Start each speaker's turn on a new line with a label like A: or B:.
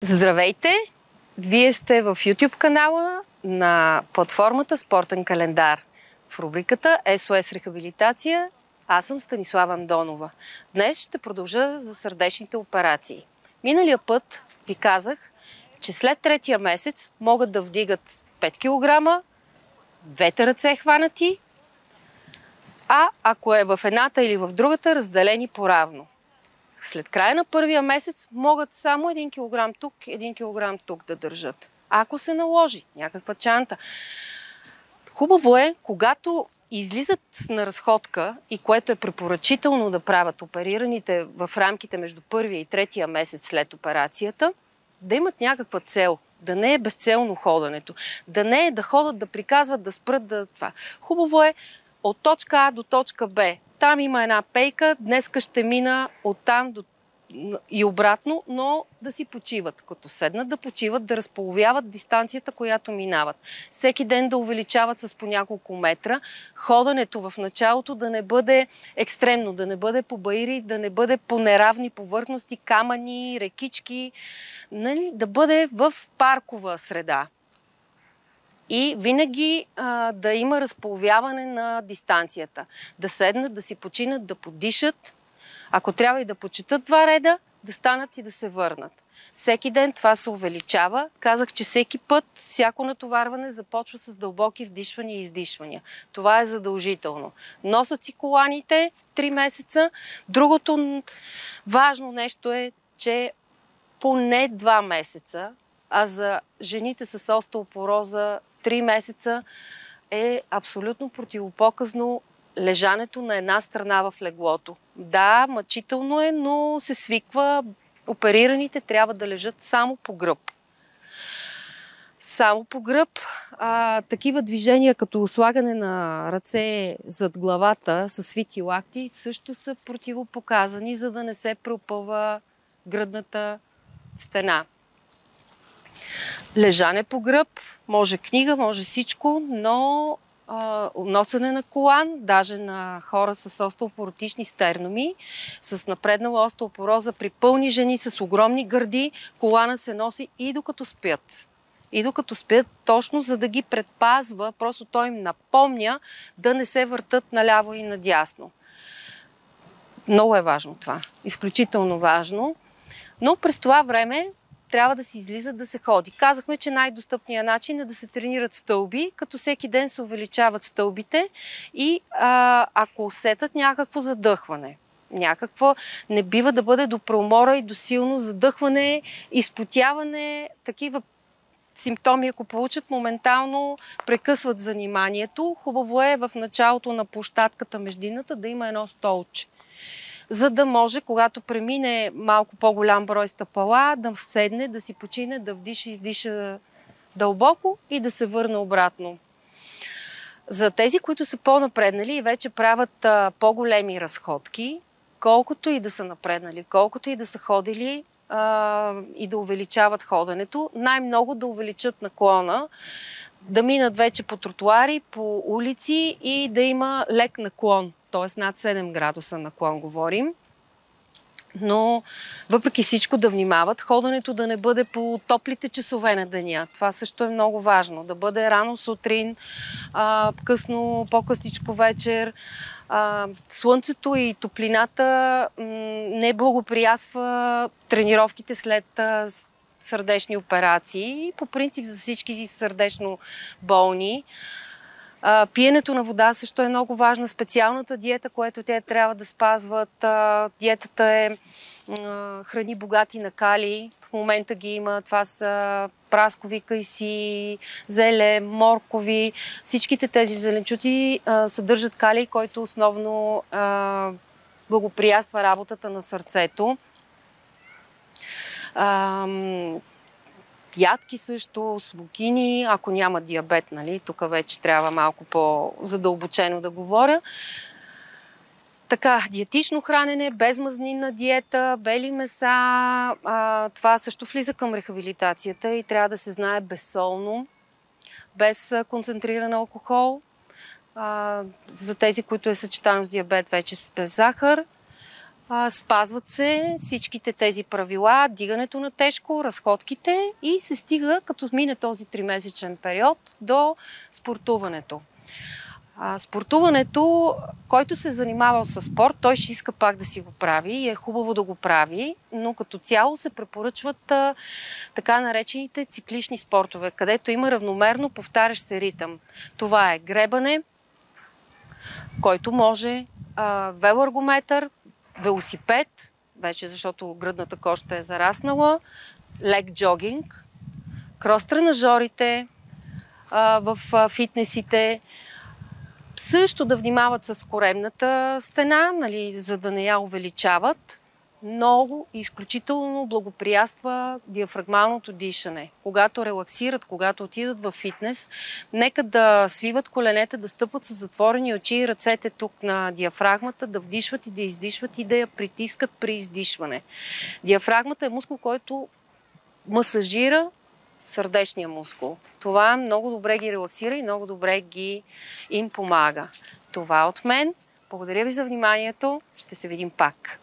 A: Здравейте! Вие сте в YouTube канала на платформата Спортен календар. В рубриката SOS Рехабилитация аз съм Станислава Андонова. Днес ще продължа за сърдечните операции. Миналия път ви казах, че след третия месец могат да вдигат 5 кг, двете ръце хванати, а ако е в едната или в другата, разделени поравно. След края на първия месец могат само 1 кг тук, 1 кг тук да държат. Ако се наложи някаква чанта. Хубаво е, когато излизат на разходка, и което е препоръчително да правят оперираните в рамките между първия и третия месец след операцията, да имат някаква цел. Да не е безцелно ходенето. Да не е да ходят, да приказват, да спрат, да това. Хубаво е от точка А до точка Б. Там има една пейка, днеска ще мина оттам и обратно, но да си почиват. Като седнат да почиват, да разполовяват дистанцията, която минават. Всеки ден да увеличават с по няколко метра. Ходенето в началото да не бъде екстремно, да не бъде по баири, да не бъде по неравни повърхности, камъни, рекички, нали? Да бъде в паркова среда. И винаги да има разполовяване на дистанцията. Да седнат, да си починат, да подишат. Ако трябва и да почетат 2 реда, да станат и да се върнат. Всеки ден това се увеличава. Казах, че всеки път, всяко натоварване започва с дълбоки вдишвания и издишвания. Това е задължително. Носят си коланите 3 месеца. Другото важно нещо е, че поне 2 месеца, а за жените с остеопороза 3 месеца е абсолютно противопоказно лежането на една страна в леглото. Да, мъчително е, но се свиква. Оперираните трябва да лежат само по гръб. Само по гръб. Такива движения, като слагане на ръце зад главата с свити лакти, също са противопоказани, за да не се пропълва гръдната стена. Лежане по гръб, може книга, може всичко, но носене на колан, даже на хора с остеопоротични стерноми, с напреднала остеопороза при пълни жени с огромни гърди, колана се носи и докато спят. И докато спят, точно за да ги предпазва, просто той им напомня да не се въртат наляво и надясно. Много е важно това. Изключително важно. Но през това време трябва да се излиза, да се ходи. Казахме, че най-достъпният начин е да се тренират стълби, като всеки ден се увеличават стълбите и ако усетят някакво задъхване. Не бива да бъде до преумора и до силно задъхване, изпотяване, такива симптоми, ако получат моментално, прекъсват заниманието. Хубаво е в началото на площадката междинната да има едно столче, за да може, когато премине малко по-голям брой стъпала, да седне, да си почине, да вдиша и издиша дълбоко и да се върне обратно. За тези, които са по-напреднали и вече правят по-големи разходки, колкото и да са напреднали, колкото и да са ходили и да увеличават ходенето, най-много да увеличат наклона, да минат вече по тротуари, по улици и да има лек наклон. Т.е. над 7 градуса наклон говорим. Но въпреки всичко да внимават, ходенето да не бъде по топлите часове на деня. Това също е много важно. Да бъде рано сутрин, късно, по-късничко вечер. Слънцето и топлината не благоприятства тренировките след сърдечни операции. По принцип за всички сърдечно болни. Пиенето на вода също е много важна. Специалната диета, която те трябва да спазват. Диетата е храни богати на калий. В момента ги има. Това са праскови кайси, зеле, моркови. Всичките тези зеленчуци съдържат калий, който основно благоприятства работата на сърцето. Ядки също, смокини, ако няма диабет, нали, тук вече трябва малко по-задълбочено да говоря. Така, диетично хранене, безмазнинна диета, бели меса, това също влиза към рехабилитацията и трябва да се знае безсолно, без концентриран алкохол. За тези, които е съчетано с диабет, вече без захар. Спазват се всичките тези правила, дигането на тежко, разходките и се стига, като мине този 3-месечен период, до спортуването. Спортуването, който се е занимавал с спорт, той ще иска пак да си го прави и е хубаво да го прави, но като цяло се препоръчват така наречените циклични спортове, където има равномерно повтарящ се ритъм. Това е гребане, който може велоаргометър, велосипед, вече защото гръдната кожа е зараснала, лек джогинг, крос-тренажорите в фитнесите, също да внимават с коремната стена, нали, за да не я увеличават. Много изключително благоприятства диафрагмалното дишане. Когато релаксират, когато отидат в фитнес, нека да свиват коленете, да стъпват с затворени очи и ръцете тук на диафрагмата, да вдишват и да издишват и да я притискат при издишване. Диафрагмата е мускул, който масажира сърдечния мускул. Това много добре ги релаксира и много добре им помага. Това от мен. Благодаря ви за вниманието. Ще се видим пак.